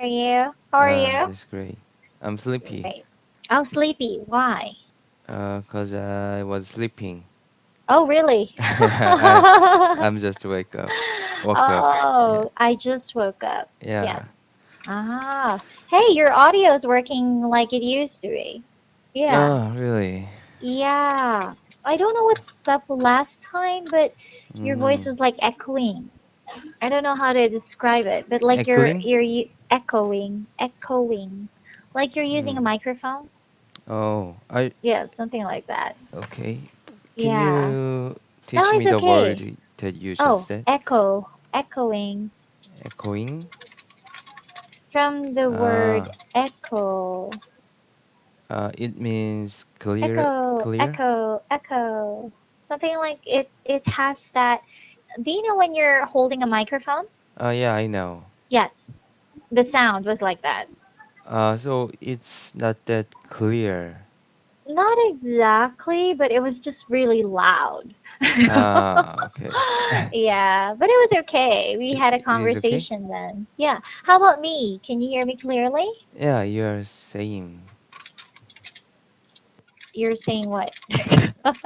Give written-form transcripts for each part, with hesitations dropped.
are you? How are you? That's great. I'm sleepy. Great. Oh, sleepy. Why? Cause I was sleeping. Oh, really? I I'm just woke up. Yeah. Oh, I just woke up. Yes. Yeah. Ah. Hey, your audio is working like it used to be. Yeah. Oh, really? Yeah. I don't know what's up last time, but your voice Mm. is like echoing. I don't know how to describe it, but like Echoing? echoing, like you're using a Mm. microphone. Oh, I Yeah, something like that. okay. Can Yeah. you No, teach me it's the word okay. that you just Oh, said? echoing Echoing? from the word Uh, echo, it means clear? echo. Something like it. It has that. Do you know when you're holding a microphone? Yeah, I know. Yes, the sound was like that. So it's not that clear. Not exactly, but it was just really loud. Okay. Yeah, but it was okay. We had a It is okay? conversation then. Yeah. How about me? Can you hear me clearly? Yeah, you're saying. You're saying what?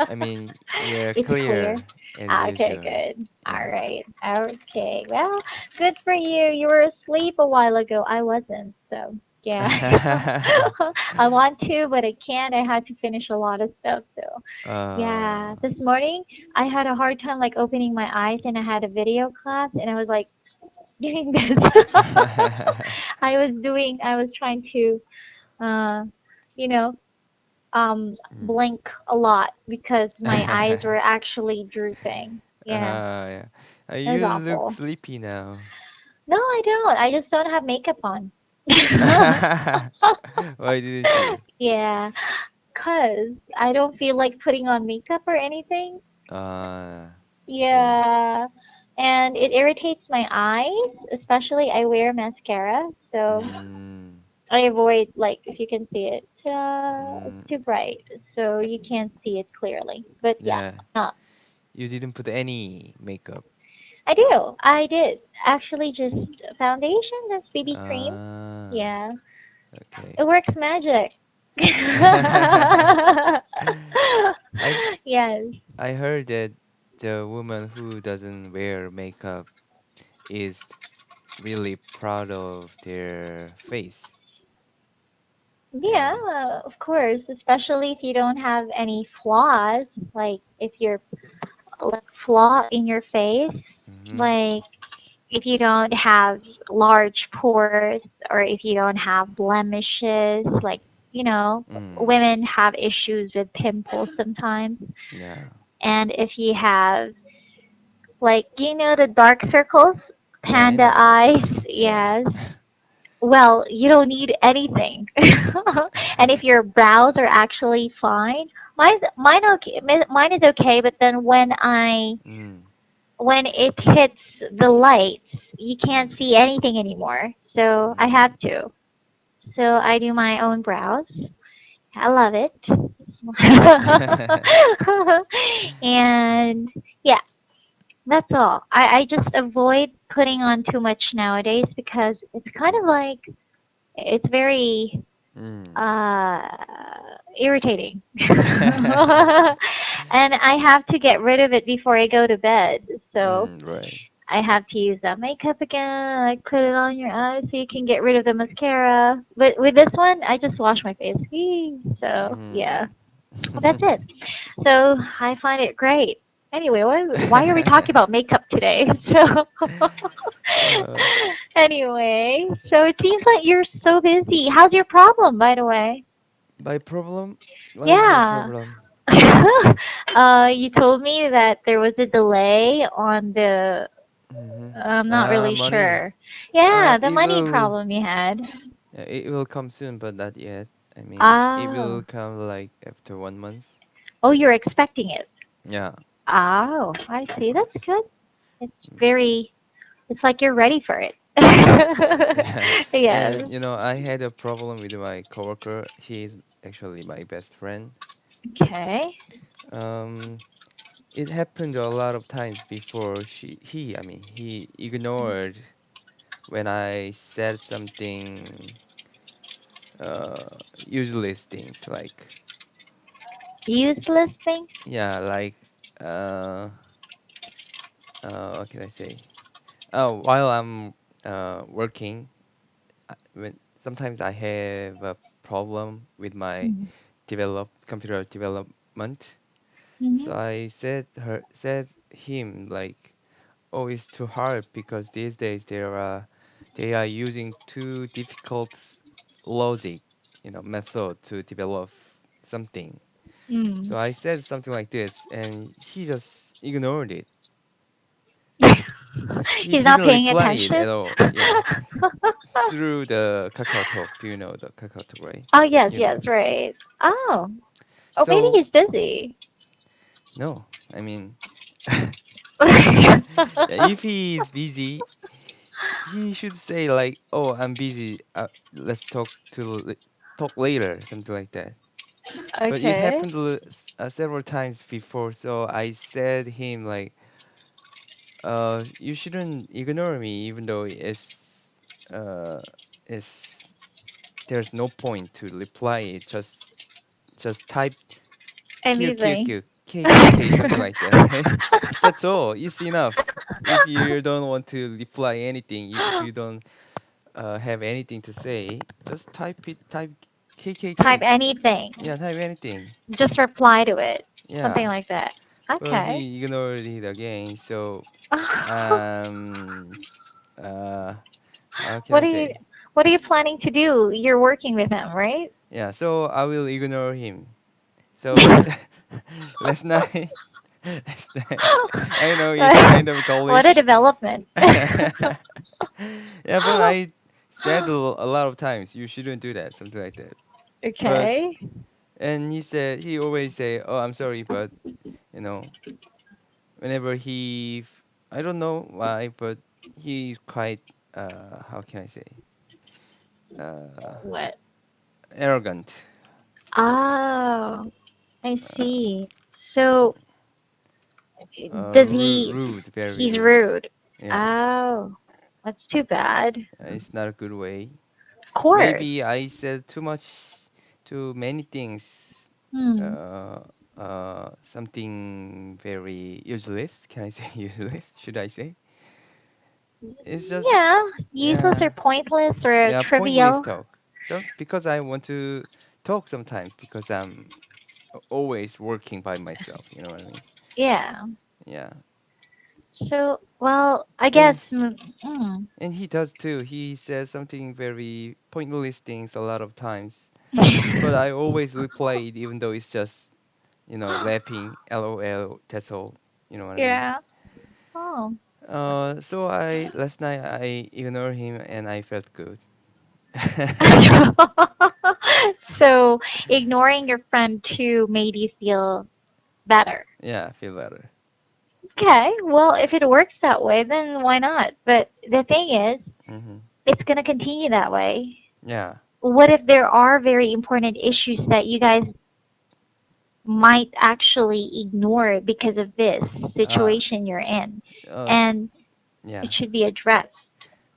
I mean, you're It's clear. clear as Okay, usual. good. All Yeah. right. Okay. Well, good for you. You were asleep a while ago. I wasn't. So, yeah. I want to, but I can't. I had to finish a lot of stuff. So, uh, yeah. This morning, I had a hard time like opening my eyes, and I had a video class, and I was like doing this. I was trying to, uh, you know, Mm. blink a lot because my eyes were actually drooping. Yeah, Yeah. it was You look awful. sleepy now. No, I don't. I just don't have makeup on. Why didn't you? Yeah, 'cause I don't feel like putting on makeup or anything. Uh, yeah. Yeah, and it irritates my eyes, especially I wear mascara, so Mm, I avoid like if you can see it, it's mm, too bright, so you can't see it clearly. But yeah, yeah. uh, You didn't put any makeup. I do. I did actually just foundation, that's BB cream. Ah, Yeah, okay. it works magic. I Yes. I heard that the woman who doesn't wear makeup is really proud of their face. Yeah, Mm. of course, especially if you don't have any flaws, like if you're like flaw in your face, Mm-hmm. like if you don't have large pores or if you don't have blemishes, like, Mm. women have issues with pimples sometimes. Yeah. And if you have, like, the dark circles, Yeah, I panda know. eyes, Yeah. yes. Well, you don't need anything. And if your brows are actually fine, mine is okay, but then Mm. when it hits the lights, you can't see anything anymore. So I Mm. have to. So I do my own brows. I love it. And yeah, that's all. I just avoid putting on too much nowadays because it's kind of like it's very Mm. uh irritating. And I have to get rid of it before I go to bed. So Right. I have to use that makeup again, like put it on your eyes so you can get rid of the mascara. But with this one, I just wash my face. Whee! So yeah, Mm. that's it. So I find it great. Anyway, why are we talking about makeup today? So uh, anyway, so it seems like you're so busy. How's your problem, by the way? my problem? What is my Yeah. problem? You told me that there was a delay on the. Mm-hmm. I'm not really Money. sure. Yeah, the It money will. problem you had. It will come soon, but not yet. I mean, it will Oh. come like after 1 month. Oh, you're expecting it. Yeah. Oh, I see. That's good. It's Mm. very. It's like you're ready for it. Yeah. Yes. And I had a problem with my coworker. He's actually my best friend. Okay. Um, it happened a lot of times before he ignored when I said something useless things like Useless things? yeah, like uh, what can I say? Oh, while I'm working, when sometimes I have a problem with my Mm-hmm. computer development. So Mm-hmm. I said him like, oh, it's too hard because these days they are using too difficult logic, method to develop something. Mm. So I said something like this, and he just ignored it. He He's not didn't paying reply it attention. at all. Yeah, through the Kakao Talk. Do you know the Kakao Talk, right? Oh yes, You yes, know. right. Oh, oh, maybe So he's busy. no, I mean, if he is busy, he should say like, "Oh, I'm busy. Let's talk later," something like that. But it Okay. happened several times before, so I said him like, you shouldn't ignore me, even though uh, it's there's no point to reply it. Just type Q Q Anything. Q K K K something like that, right? That's all. It's enough. If you don't want to reply anything, if you don't have anything to say, just type Type KKK. anything. Yeah, type anything. Just reply to it. Something Yeah. like that. Well, Okay. he ignored it again. So, um, uh, how can what I are you say? what are you planning to do? You're working with him, right? Yeah. So I will ignore him. So let's not. Let's not. I know it's kind of What a Gaulish. development. Yeah, but I said a lot of times you shouldn't do that, something like that. But Okay. and he always say, "Oh, I'm sorry," but you know, whenever I don't know why, but he's quite how can I say, uh, What? arrogant, Oh, I see. So does rude, very he's rude. rude. Yeah, Oh, that's too bad. it's not a good way. Of course. Maybe I said too many things. Hmm. Uh, Something very useless. Can I say useless? Should I say? It's just Yeah, useless yeah, or pointless or yeah, pointless trivial. talk. So because I want to talk sometimes because I'm always working by myself. You know what I mean? Yeah. Yeah, So, well, I guess. and Mm. and he does too. He says something very pointless things a lot of times, but I always reply it even though it's just laughing, LOL. That's all. You know what I mean? Yeah. Oh. So I last night I ignored him and I felt good. So, ignoring your friend too made you feel better. Yeah, I feel better. Okay, well, if it works that way, then why not? But the thing is, Hmm. it's going to continue that way. Yeah. What if there are very important issues that you guys might actually ignore because of this Uh, situation you're in? uh, And yeah. it should be addressed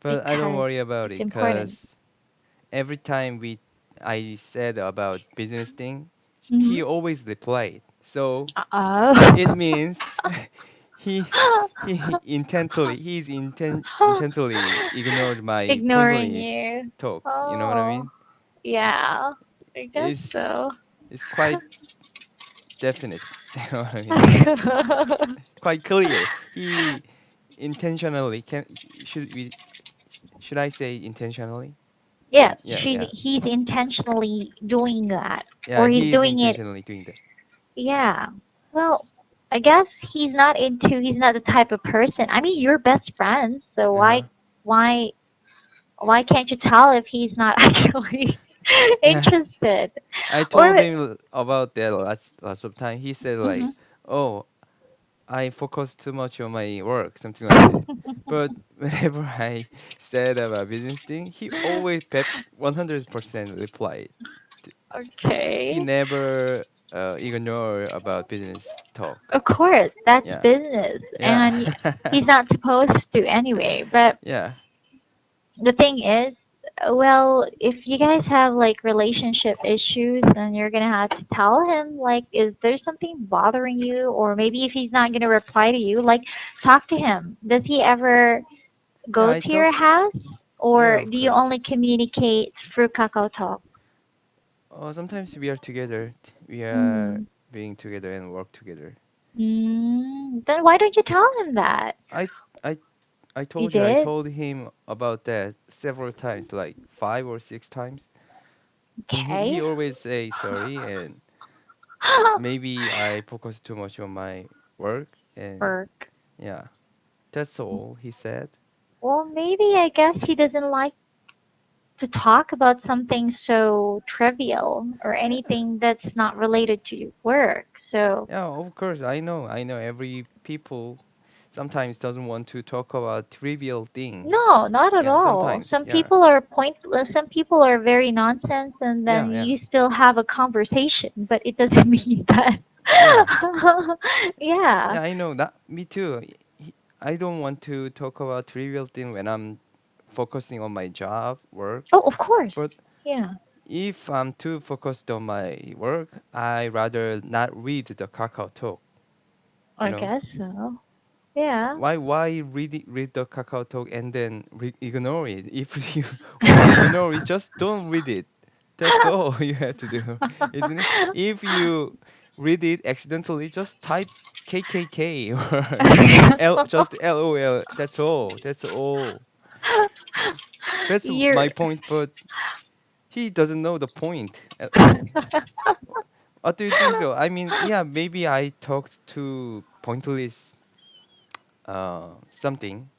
But I don't because worry about it's it important. because every time I said about business thing, Hmm. he always replied. So Oh. it means he he's intently ignored my Ignoring pointless you. talk. You know what I Oh, mean? yeah, I guess It's so. it's quite definite. You know what I mean? Quite clear. He intentionally can should we should I say intentionally? Yes, Yeah, yeah. he's intentionally doing that, Yeah, or he's he is doing it. intentionally doing that. Yeah. Well, I guess he's not the type of person. I mean, you're best friends, so Uh-huh. why, why can't you tell if he's not actually Yeah. interested? I Or, told him about that lots of time. He said like, mhm. "Oh, I focus too much on my work," something like that. But whenever I said about business thing, he always 100% replied. He Okay. never ignore about business talk. Of course, that's Yeah. business, Yeah. and he's not supposed to anyway. But Yeah. The thing is, well, if you guys have like relationship issues, then you're gonna have to tell him like, is there something bothering you? Or maybe if he's not gonna reply to you, like, talk to him. Does he ever Yeah, go I to your talk. house, Yeah, or of do you course. only communicate through Kakao Talk? Sometimes we are together. We are Mm. being together and work together. Then why don't you tell him that? I I I You told you. I did? told him about that several times, like 5 or 6 times, and Okay. he always say sorry, and maybe I focus too much on my work, and Work. yeah, that's all he said. Well, maybe I guess he doesn't like to talk about something so trivial or Yeah, anything that's not related to work. So, yeah, of course. I know. Every people sometimes doesn't want to talk about trivial thing. no, not at Yeah, all. sometimes. Yeah, Some people are very nonsense, and then yeah, yeah, you still have a conversation, but it doesn't mean that. yeah, Yeah. yeah. I know that. Me too. I don't want to talk about trivial thing when I'm focusing on my job, work. Oh, of course. But Yeah. if I'm too focused on my work, I rather not read the Kakao Talk. You I know, guess so. Yeah. read the Kakao Talk and then ignore it? If you want to ignore it, just don't read it. That's all you have to do, isn't it? If you read it accidentally, just type KKK or just LOL. That's all. That's all. That's You're my point. But he doesn't know the point at all. What do you think so? I mean, yeah, maybe I talked too pointless something,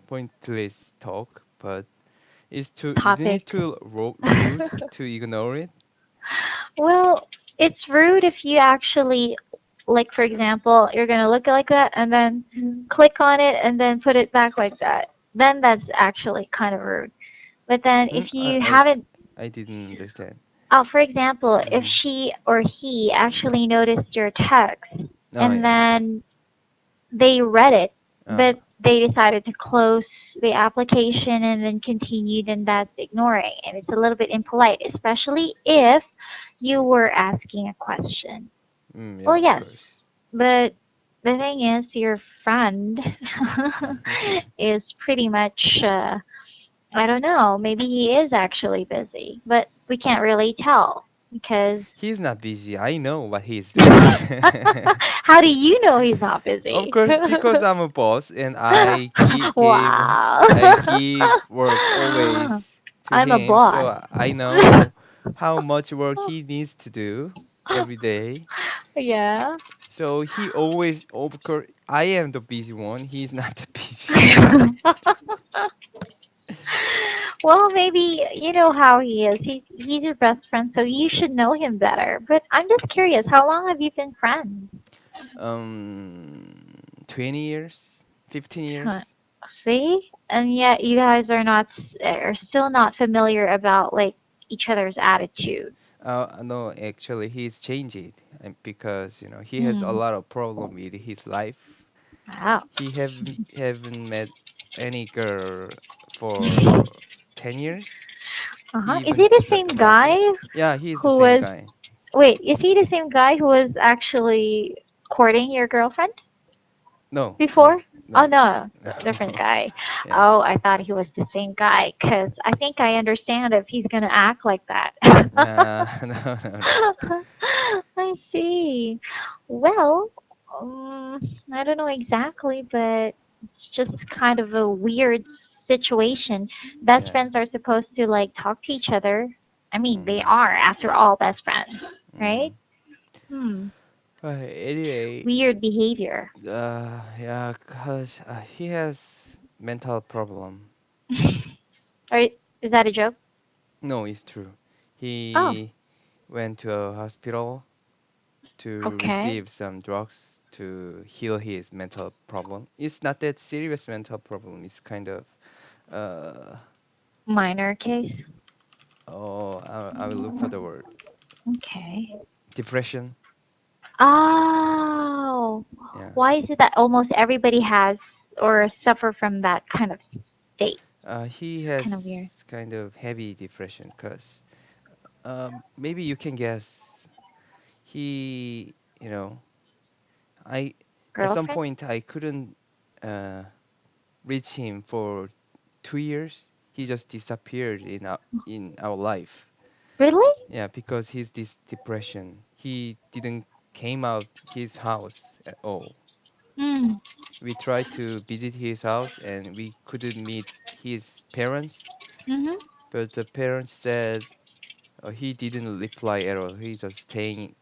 pointless talk, but isn't topic. it too rude to ignore it? Well, it's rude if you actually, like, for example, you're going to look like that and then click on it and then put it back like that. Then that's actually kind of rude. But then if Hmm? you haven't, I didn't understand. for example, if Hmm. she or he actually noticed your text Oh and yeah. then they read it, Uh, but they decided to close the application and then continue, then that's ignoring. And it's a little bit impolite, especially if you were asking a question. yeah, Well, of yes, course. but the thing is, your friend is pretty much, I don't know, maybe he is actually busy, but we can't really tell because. He's not busy. I know what he's doing. How do you know he's not Of busy? course, because I'm a boss and Wow. I give work always to I'm a him, boss. so I know how much work he needs to do every day. Yeah. So he always, of course, I am the busy one. He's not the busy. Well, maybe you know how he is. He's your best friend, so you should know him better. But I'm just curious, how long have you been friends? Um, 20 years, 15 Huh. years. See? And yet you guys are still not familiar about like each other's attitude. No, actually, he's changed it because he has a Hmm. lot of problem with his life. Wow. He haven't met any girl for 10 years. Uh-huh. He Is he even the same guy graduate. Yeah, he's the who same was guy. wait, is he the same guy who was actually courting your girlfriend No, no, before? Oh no, no, no. different guy. Yeah. Oh, I thought he was the same guy because I think I understand if he's gonna act like that. No, no, no. I see. Well, I don't know exactly, but it's just kind of a weird situation. Best Yeah. friends are supposed to like talk to each other. I mean, they Mm-hmm. are, after all, best friends, Mm-hmm. right? Hmm. Anyway, Weird behavior. yeah, cause he has mental problem. Or is that a joke? No, it's true. Oh, He went to a hospital to okay. receive some drugs to heal his mental problem. It's not that serious mental problem. It's kind of uh Minor case. I will look for the word. Okay. Depression. Oh, Yeah. why is it that almost everybody has or suffer from that kind of state? He Kind of weird. has kind of heavy depression because maybe you can guess he, you know, I at some Girlfriend? point I couldn't uh, reach him for 2 years. He just disappeared in our life. Really? Yeah, because he's this depression. He didn't came out his house at all. Mm. We tried to visit his house and we couldn't meet his parents, Mhm. but the parents said he didn't reply at all. He's just staying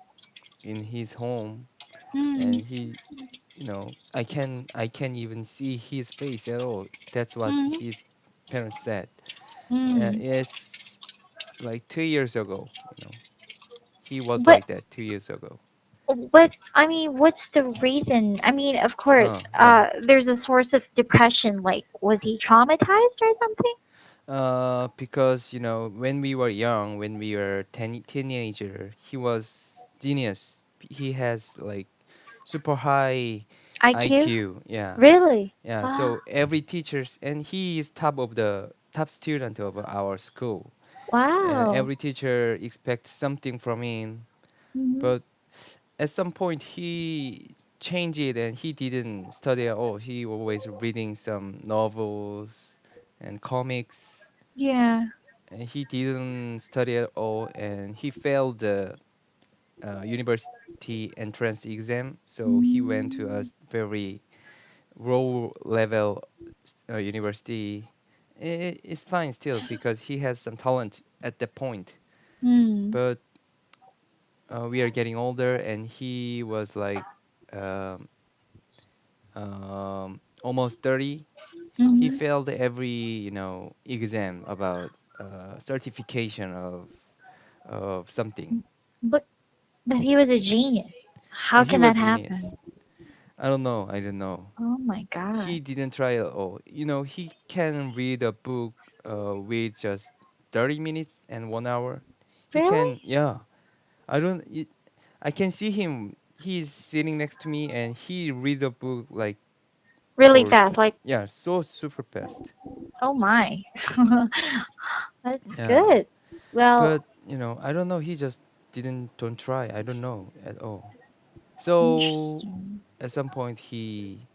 in his home, Mm. and I can even see his face at all. That's what Mhm. his parents said. Mm. It's like 2 years ago. He was But like that 2 years ago. I mean, what's the reason? I mean, of course, Yeah. there's a source of depression. Like, was he traumatized or something? Because when we were young, when we were teenager, he was genius. He has like super high IQ? IQ. Yeah, Really? yeah. Wow. So every teachers, and he is top student of our school. Wow. Every teacher expects something from him, Mhm. but at some point he changed it and he didn't study at all. He always reading some novels and comics, Yeah. and he didn't study at all, and he failed the university entrance exam, so he went to a Mm. very low level university. It's fine still because he has some talent at that point, Mm. but we are getting older and he was like um, almost 30. He Mhm. failed every exam about certification of something. But but he was a genius. How He can that was genius. happen? I don't know. Oh my God. He didn't try at all. He can read a book with just 30 minutes and 1 hour. He Really? can, yeah. I don't. I can see him. He's sitting next to me, and he read a book like Really for, fast. Like, yeah, so super fast. oh my. That's Yeah, good. Well, but I don't know. He just didn't don't try. I don't know at all. So interesting. at some point he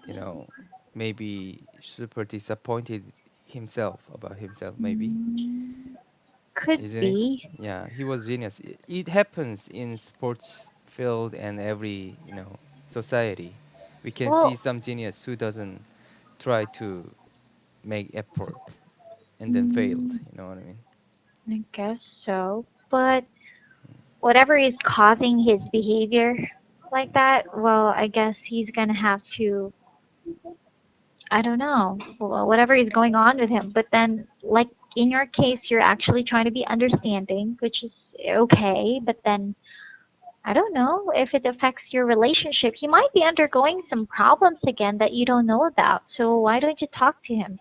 you know, maybe super disappointed himself about himself, maybe, Mm, could isn't it? be. Yeah, he was genius. It happens in sports field and every, society. We can see Well, some genius who doesn't try to make effort and then failed. mm, You know what I mean? I guess so. But whatever is causing his behavior like that, well, I guess he's gonna have to, I don't know, well, whatever is going on with him. But then, like in your case, you're actually trying to be understanding, which is okay. But then, I don't know if it affects your relationship. He might be undergoing some problems again that you don't know about. So why don't you talk to him?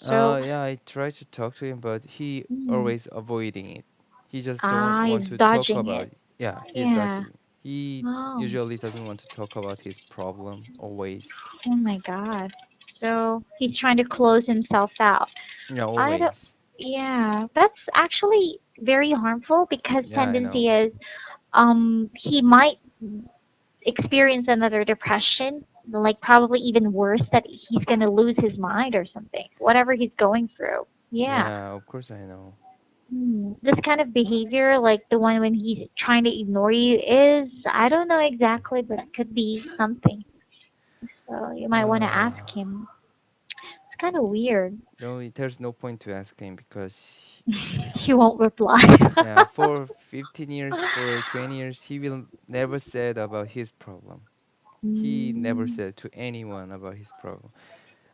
So, Yeah, I try to talk to him, but he mm, always avoiding it. He just don't ah, want he's to talk dodging about it. it. Yeah, he's Yeah. dodging. He Oh, usually doesn't want to talk about his problem always. oh my God. So he's trying to close himself out. Yeah, I don't. always. Yeah, that's actually very harmful because Yeah, I tendency know. is, he might experience another depression, like probably even worse, that he's gonna lose his mind or something. Whatever he's going through. Yeah. Yeah, of course I know. This kind of behavior, like the one when he's trying to ignore you, is, I don't know exactly, but it could be something. So you might want to ask Uh, him. It's kind of weird. no, there's no point to ask him because He won't reply. yeah, for 15 years, for 20 years, he will never said about his problem. He never Mm. said to anyone about his problem.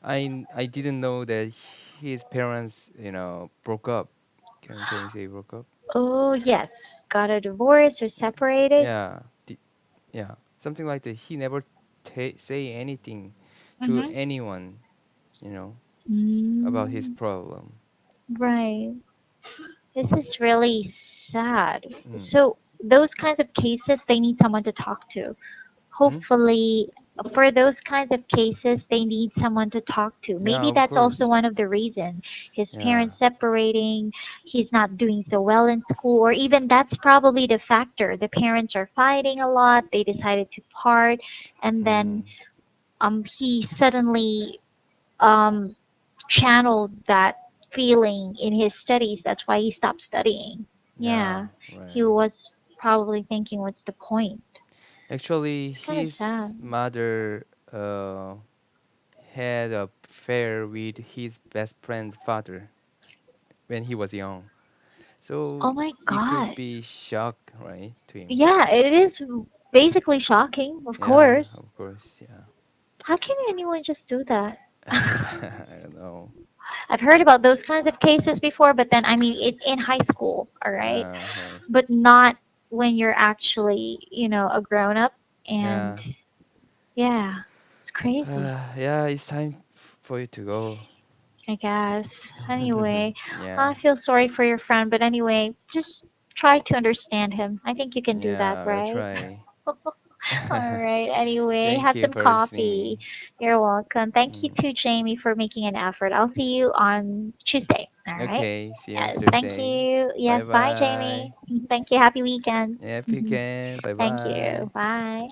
I didn't know that his parents, broke up. Can you say broke up? Oh, yes. Got a divorce or separated? Yeah, yeah, something like that. He never say anything to Mm-hmm. anyone, you know, about his Mm. problem. Right. This is really sad. Mm. So those kinds of cases, they need someone to talk to. Hmm? Hopefully, for those kinds of cases, they need someone to talk to. Yeah, Maybe of that's also course. one of the reasons. His Yeah. parents separating, he's not doing so well in school, or even that's probably the factor. The parents are fighting a lot, they decided to part, and then Mm. he suddenly um channeled that feeling in his studies. That's why he stopped studying. Yeah, Yeah. He right. was probably thinking, what's the point? Actually, It's kind of his sad. mother had a affair with his best friend's father when he was young. So Oh my it could god. be shock, right, to him. Yeah, it is basically shocking, of Yeah, course. of course. Yeah. How can anyone just do that? I don't know. I've heard about those kinds of cases before, but then I mean it's in high school, all right? Yeah, right. But not when you're actually, a grown up and Yeah. yeah, it's crazy, Yeah, it's time for you to go. I guess. Anyway, Yeah. I feel sorry for your friend, but anyway, just try to understand him. I think you can do that, Yeah, I'll right? try. All right. Anyway, Thank have you some for listening coffee. me. You're welcome. Thank you Mm. to Jamie for making an effort. I'll see you on Tuesday. All right. Okay, see you on Yes. Thank Thursday. you. Yes. Bye Bye, Jamie. bye. Thank you. Happy weekend. Yeah, if you can. Bye Thank bye. you. Bye.